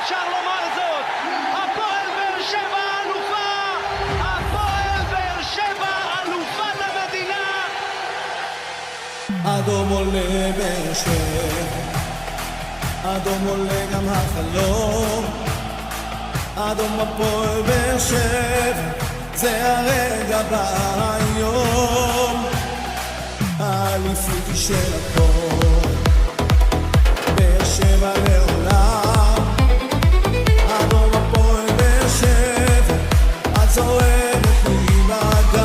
אפשר לומר זאת. הפועל באר שבע אלופה! הפועל באר שבע אלופת המדינה! אדום עולה באר שבע, אדום עולה גם החלום, אדום הפועל באר שבע, זה הרגע בהיום, האליפות היא של הפועל באר שבע לעולם, אדום הפועל באר שבע, את זורמת לי בדם.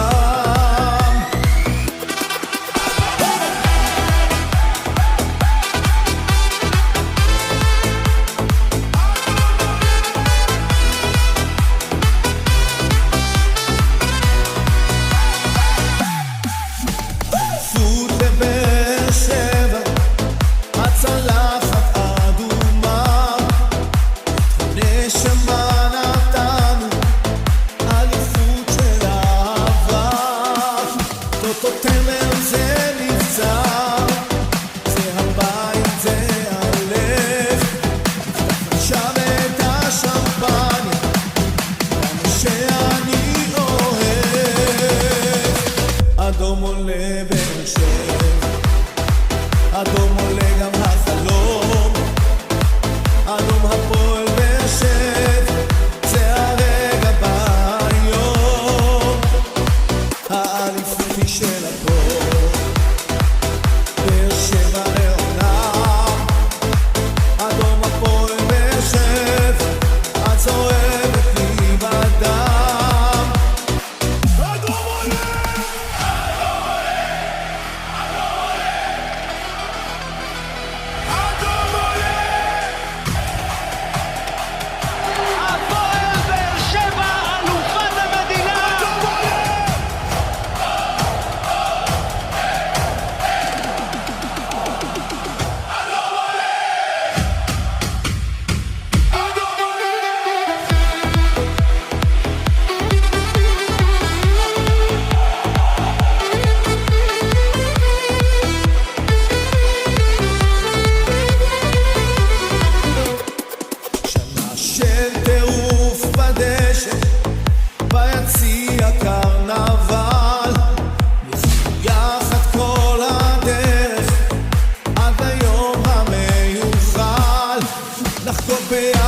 אדום עולה באר שבע, אדום עולה גם החלום, אדום הפועל באר שבע, זה הרגע בהיום, האליפות היא של הפועל באר שבע לעולם, אדום הפועל באר שבע, את זורמת לי בדם. אדום עולה! ביציע קרנבל, יחד כל הדרך עד היום המיוחל, לחגוג ביחד